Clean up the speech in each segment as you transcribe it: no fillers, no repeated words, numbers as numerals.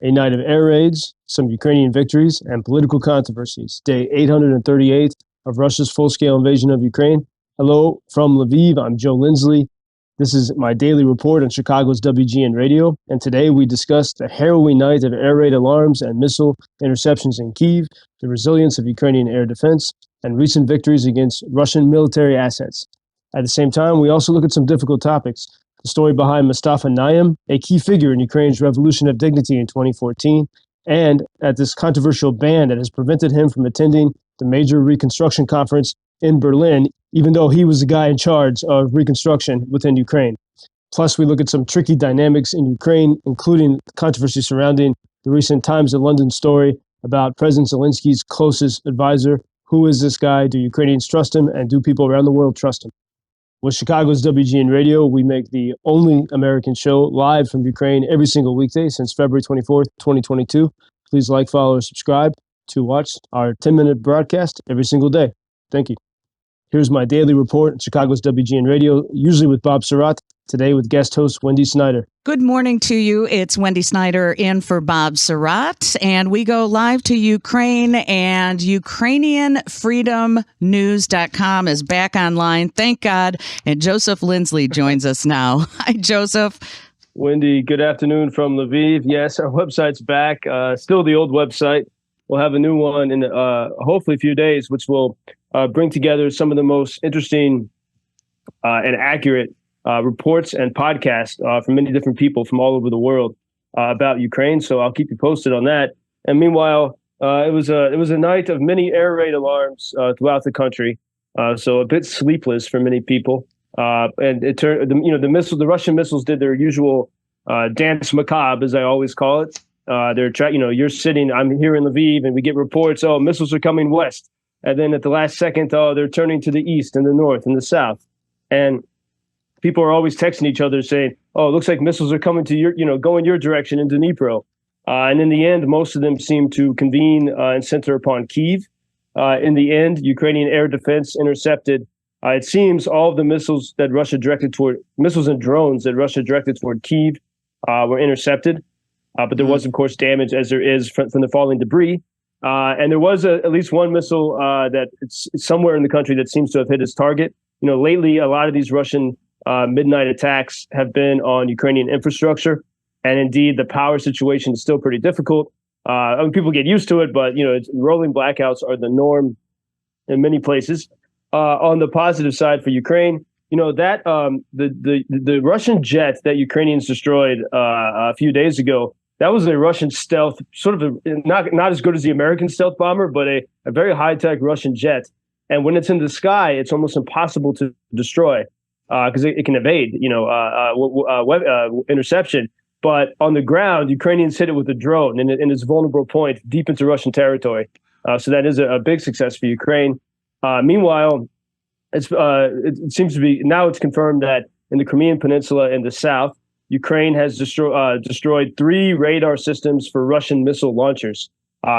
a night of air raids, some Ukrainian victories, and political controversies. Day 838 of Russia's full-scale invasion of Ukraine. Hello from Lviv. I'm Joe Lindsley. This is my daily report on Chicago's WGN Radio, and today we discuss the harrowing night of air raid alarms and missile interceptions in Kyiv, the resilience of Ukrainian air defense, and recent victories against Russian military assets. At the same time, we also look at some difficult topics. The story behind Mustafa Nayyem, a key figure in Ukraine's Revolution of Dignity in 2014, and at this controversial ban that has prevented him from attending the major reconstruction conference in Berlin, even though he was the guy in charge of reconstruction within Ukraine. Plus, we look at some tricky dynamics in Ukraine, including controversy surrounding the recent Times of London story about President Zelensky's closest advisor. Who is this guy? Do Ukrainians trust him? And do people around the world trust him? With Chicago's WGN Radio, we make the only American show live from Ukraine every single weekday since February 24th, 2022. Please like, follow, or subscribe to watch our 10-minute broadcast every single day. Thank you. Here's my daily report on Chicago's WGN Radio, usually with Bob Surratt, today with guest host Wendy Snyder. Good morning to you. It's Wendy Snyder in for Bob Surratt, and we go live to Ukraine, and UkrainianFreedomNews.com is back online. Thank God. And Joseph Lindsley joins us now. Hi, Joseph. Wendy, good afternoon from Lviv. Yes, our website's back. Still the old website. We'll have a new one in hopefully a few days, which will bring together some of the most interesting and accurate reports and podcasts from many different people from all over the world about Ukraine. So I'll keep you posted on that. And meanwhile, it was a night of many air raid alarms throughout the country. So a bit sleepless for many people. And it turned, the Russian missiles did their usual dance macabre, as I always call it. You're sitting, I'm here in Lviv, and we get reports, missiles are coming west. And then at the last second, they're turning to the east and the north and the south. And people are always texting each other saying, it looks like missiles are coming to going your direction into Dnipro. And in the end, most of them seem to convene and center upon Kyiv. In the end, Ukrainian air defense intercepted, it seems, all of the missiles and drones that Russia directed toward Kyiv were intercepted. But there was, of course, damage, as there is from the falling debris. And there was at least one missile that it's somewhere in the country that seems to have hit its target. Lately, a lot of these Russian midnight attacks have been on Ukrainian infrastructure. And indeed, the power situation is still pretty difficult. People get used to it, but, rolling blackouts are the norm in many places. On the positive side for Ukraine, the Russian jet that Ukrainians destroyed a few days ago, that was a Russian stealth, sort of not as good as the American stealth bomber, but a very high-tech Russian jet. And when it's in the sky, it's almost impossible to destroy because it can evade, interception. But on the ground, Ukrainians hit it with a drone in its vulnerable point deep into Russian territory. So that is a big success for Ukraine. Meanwhile, it seems to be now it's confirmed that in the Crimean Peninsula in the south, Ukraine has destroyed 3 radar systems for Russian missile launchers.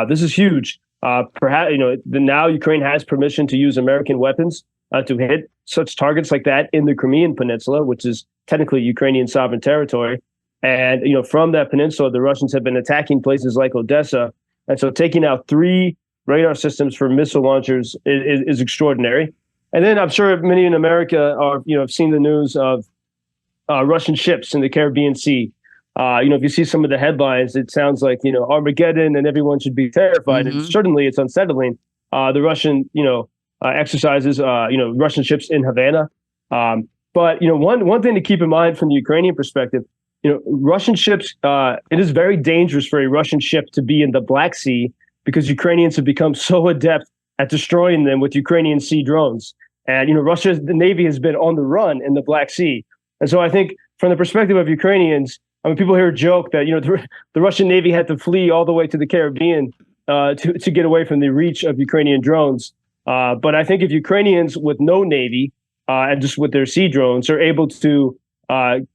This is huge. Perhaps now Ukraine has permission to use American weapons to hit such targets like that in the Crimean Peninsula, which is technically Ukrainian sovereign territory. And from that peninsula, the Russians have been attacking places like Odessa, and so taking out 3 radar systems for missile launchers is extraordinary. And then I'm sure many in America have seen the news of Russian ships in the Caribbean Sea. If you see some of the headlines, it sounds like, Armageddon and everyone should be terrified. Mm-hmm. And certainly it's unsettling. The Russian, exercises, Russian ships in Havana. But one thing to keep in mind from the Ukrainian perspective, Russian ships, it is very dangerous for a Russian ship to be in the Black Sea because Ukrainians have become so adept at destroying them with Ukrainian sea drones. And, the Navy has been on the run in the Black Sea. And so I think from the perspective of Ukrainians, people here joke that, the Russian Navy had to flee all the way to the Caribbean to get away from the reach of Ukrainian drones. But I think if Ukrainians with no Navy and just with their sea drones are able to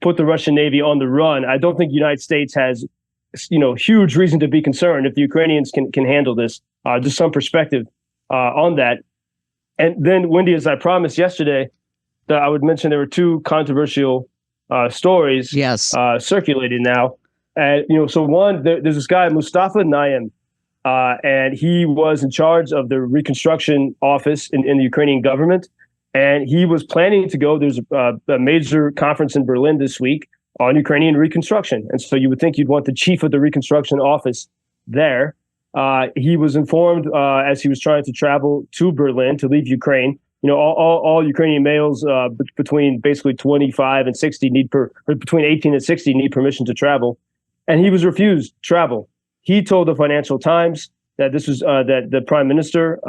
put the Russian Navy on the run, I don't think the United States has, huge reason to be concerned if the Ukrainians can handle this. Just some perspective on that. And then, Wendy, as I promised yesterday, that I would mention there were 2 controversial stories circulating now. And so there's this guy Mustafa Nayyem, and he was in charge of the reconstruction office in the Ukrainian government, and he was planning to go. There's a major conference in Berlin this week on Ukrainian reconstruction, and so you would think you'd want the chief of the reconstruction office there. He was informed as he was trying to travel to Berlin to leave Ukraine. All Ukrainian males between basically 25 and 60 between 18 and 60 need permission to travel, and he was refused travel. He told the Financial Times that this was that the Prime Minister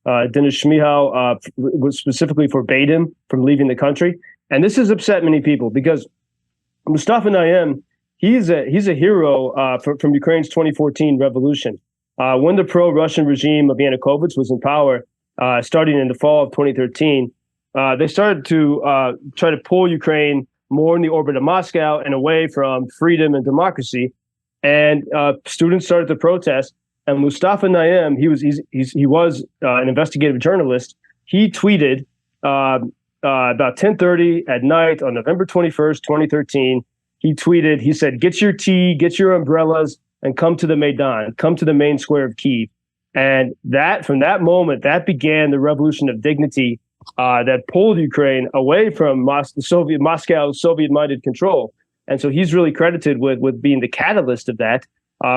Denis Shmyhal was specifically forbade him from leaving the country, and this has upset many people because Mustafa Nayyem, he's a hero from Ukraine's 2014 revolution. When the pro-Russian regime of Yanukovych was in power, starting in the fall of 2013, they started to try to pull Ukraine more in the orbit of Moscow and away from freedom and democracy. And students started to protest. And Mustafa Nayyem, he was an investigative journalist. He tweeted about 10:30 at night on November 21st, 2013. He said, "Get your tea, get your umbrellas, and come to the Maidan, come to the main square of Kyiv." And from that moment, that began the revolution of dignity that pulled Ukraine away from Moscow's Soviet-minded control. And so he's really credited with being the catalyst of that.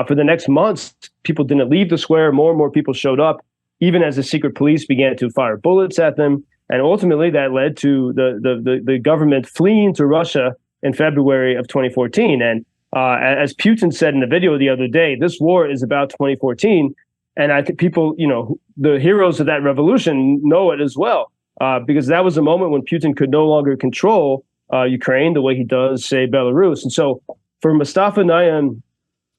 For the next months, people didn't leave the square. More and more people showed up, even as the secret police began to fire bullets at them. And ultimately, that led to the government fleeing to Russia in February of 2014. And as Putin said in a video the other day, this war is about 2014. And I think people, the heroes of that revolution know it as well, because that was a moment when Putin could no longer control Ukraine the way he does, say, Belarus. And so for Mustafa Nayyem,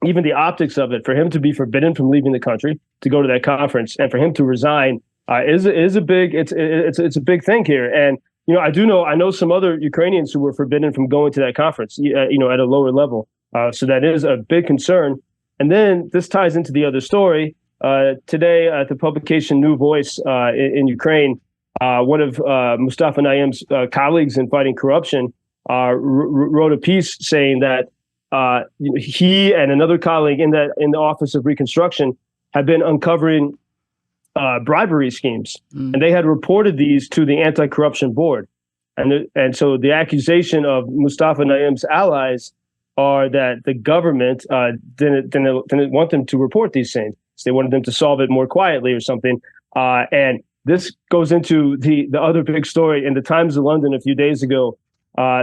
even the optics of it, for him to be forbidden from leaving the country to go to that conference and for him to resign is a big it's a big thing here. And I know some other Ukrainians who were forbidden from going to that conference, at a lower level. So that is a big concern. And then this ties into the other story. Today, at the publication New Voice in Ukraine, one of Mustafa Nayyem's colleagues in fighting corruption wrote a piece saying that he and another colleague in the Office of Reconstruction had been uncovering bribery schemes, and they had reported these to the Anti-Corruption Board. And so the accusation of Mustafa Nayyem's allies are that the government didn't want them to report these things. They wanted them to solve it more quietly or something. And this goes into the other big story. In the Times of London a few days ago,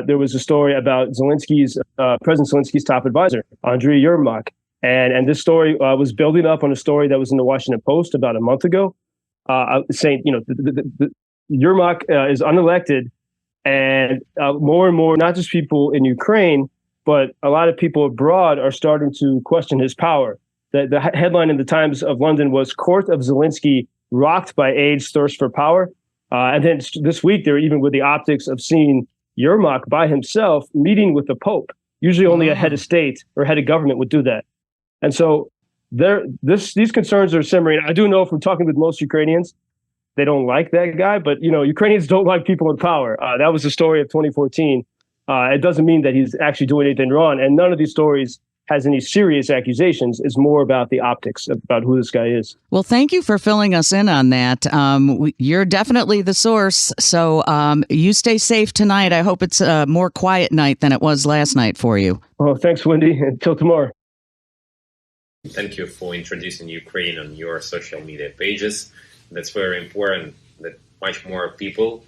there was a story about President Zelensky's top advisor, Andriy Yermak. And this story was building up on a story that was in the Washington Post about a month ago, saying, Yermak is unelected, and more and more, not just people in Ukraine, but a lot of people abroad are starting to question his power. The headline in the Times of London was "Court of Zelensky Rocked by Age Thirst for Power." And then this week, they're even with the optics of seeing Yermak by himself meeting with the Pope. Usually only a head of state or head of government would do that. And so these concerns are simmering. I do know from talking with most Ukrainians, they don't like that guy, but Ukrainians don't like people in power. That was the story of 2014. It doesn't mean that he's actually doing anything wrong. And none of these stories has any serious accusations. Is more about the optics about who this guy is. Well, thank you for filling us in on that. You're definitely the source. So you stay safe tonight. I hope it's a more quiet night than it was last night for you. Oh, thanks, Wendy. Until tomorrow. Thank you for introducing Ukraine on your social media pages. That's very important that much more people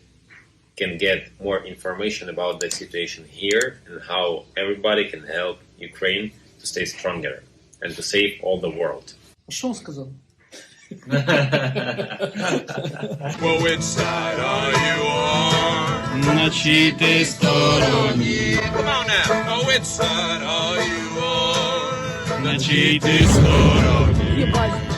can get more information about the situation here and how everybody can help Ukraine to stay stronger and to save all the world. Что он сказал? Well, which side are you on? На чьей ты стороне? Come on now. Oh, which side are you on? На чьей ты стороне?